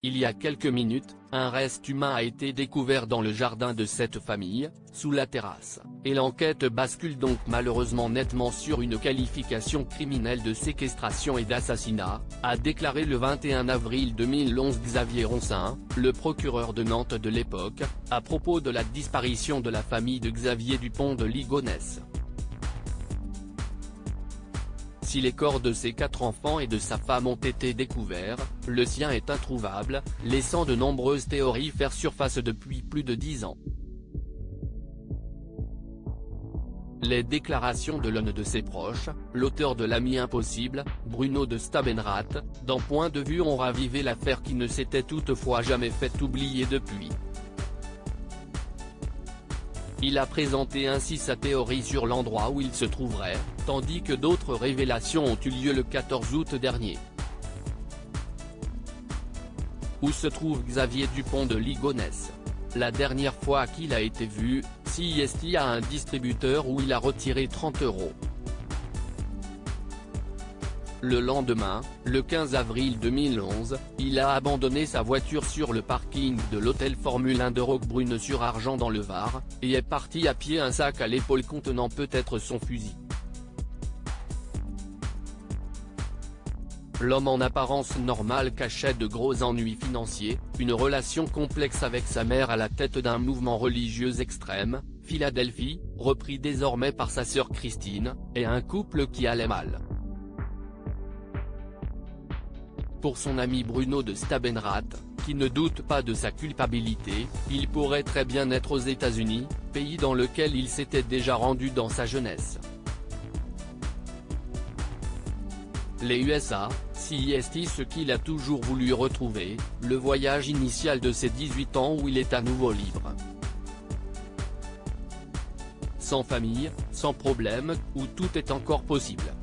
Il y a quelques minutes, un reste humain a été découvert dans le jardin de cette famille, sous la terrasse, et l'enquête bascule donc malheureusement nettement sur une qualification criminelle de séquestration et d'assassinat, a déclaré le 21 avril 2011 Xavier Ronsin, le procureur de Nantes de l'époque, à propos de la disparition de la famille de Xavier Dupont de Ligonnès. Si les corps de ses 4 enfants et de sa femme ont été découverts, le sien est introuvable, laissant de nombreuses théories faire surface depuis plus de 10 ans. Les déclarations de l'un de ses proches, l'auteur de L'ami impossible, Bruno de Stabenrath, dans Point de vue ont ravivé l'affaire qui ne s'était toutefois jamais fait oublier depuis. Il a présenté ainsi sa théorie sur l'endroit où il se trouverait, tandis que d'autres révélations ont eu lieu le 14 août dernier. Où se trouve Xavier Dupont de Ligonnès? La dernière fois qu'il a été vu, CIST à un distributeur où il a retiré 30 €. Le lendemain, le 15 avril 2011, il a abandonné sa voiture sur le parking de l'hôtel Formule 1 de Roquebrune-sur-Argent dans le Var, et est parti à pied, un sac à l'épaule contenant peut-être son fusil. L'homme en apparence normal cachait de gros ennuis financiers, une relation complexe avec sa mère à la tête d'un mouvement religieux extrême, Philadelphie, repris désormais par sa sœur Christine, et un couple qui allait mal. Pour son ami Bruno de Stabenrath, qui ne doute pas de sa culpabilité, il pourrait très bien être aux États-Unis, pays dans lequel il s'était déjà rendu dans sa jeunesse. Les USA, CIST, ce qu'il a toujours voulu retrouver, le voyage initial de ses 18 ans où il est à nouveau libre. Sans famille, sans problème, où tout est encore possible.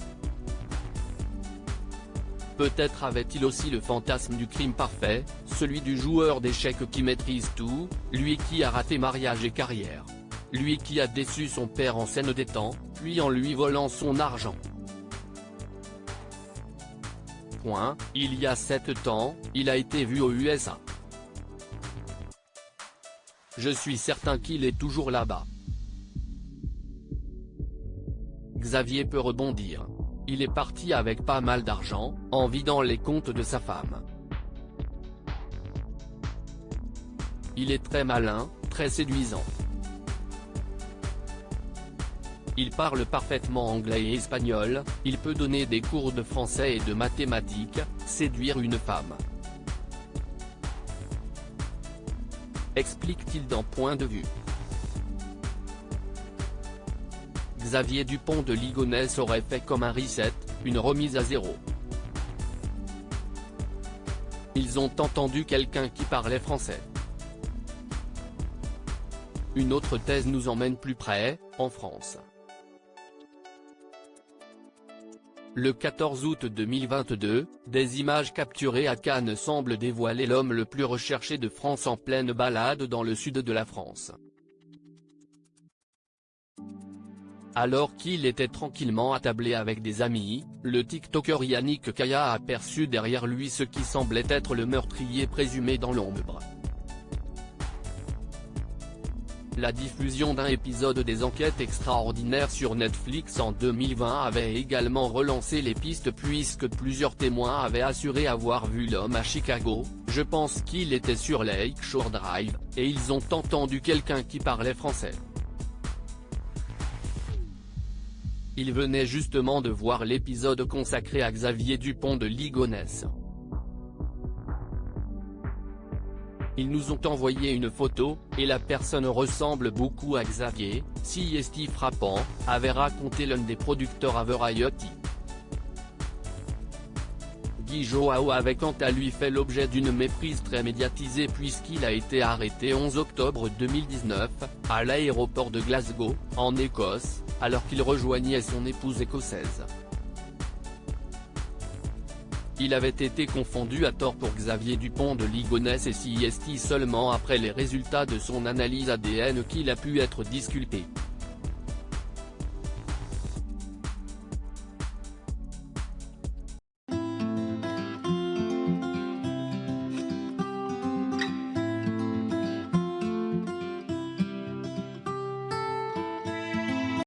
Peut-être avait-il aussi le fantasme du crime parfait, celui du joueur d'échecs qui maîtrise tout, lui qui a raté mariage et carrière. Lui qui a déçu son père en scène des temps, puis en lui volant son argent. Il y a 7 ans, il a été vu aux USA. Je suis certain qu'il est toujours là-bas. Xavier peut rebondir. Il est parti avec pas mal d'argent, en vidant les comptes de sa femme. Il est très malin, très séduisant. Il parle parfaitement anglais et espagnol, il peut donner des cours de français et de mathématiques, séduire une femme. Explique-t-il dans Point de vue. Xavier Dupont de Ligonnès aurait fait comme un reset, une remise à zéro. Ils ont entendu quelqu'un qui parlait français. Une autre thèse nous emmène plus près, en France. Le 14 août 2022, des images capturées à Cannes semblent dévoiler l'homme le plus recherché de France en pleine balade dans le sud de la France. Alors qu'il était tranquillement attablé avec des amis, le tiktoker Yannick Kaya a aperçu derrière lui ce qui semblait être le meurtrier présumé dans l'ombre. La diffusion d'un épisode des Enquêtes extraordinaires sur Netflix en 2020 avait également relancé les pistes puisque plusieurs témoins avaient assuré avoir vu l'homme à Chicago, je pense qu'il était sur Lake Shore Drive, et ils ont entendu quelqu'un qui parlait français. Ils venaient justement de voir l'épisode consacré à Xavier Dupont de Ligonnès. Ils nous ont envoyé une photo, et la personne ressemble beaucoup à Xavier, CIST frappant, avait raconté l'un des producteurs à Variety. Guy Joao avait quant à lui fait l'objet d'une méprise très médiatisée puisqu'il a été arrêté 11 octobre 2019, à l'aéroport de Glasgow, en Écosse, alors qu'il rejoignait son épouse écossaise. Il avait été confondu à tort pour Xavier Dupont de Ligonnès et CIST seulement après les résultats de son analyse ADN qu'il a pu être disculpé.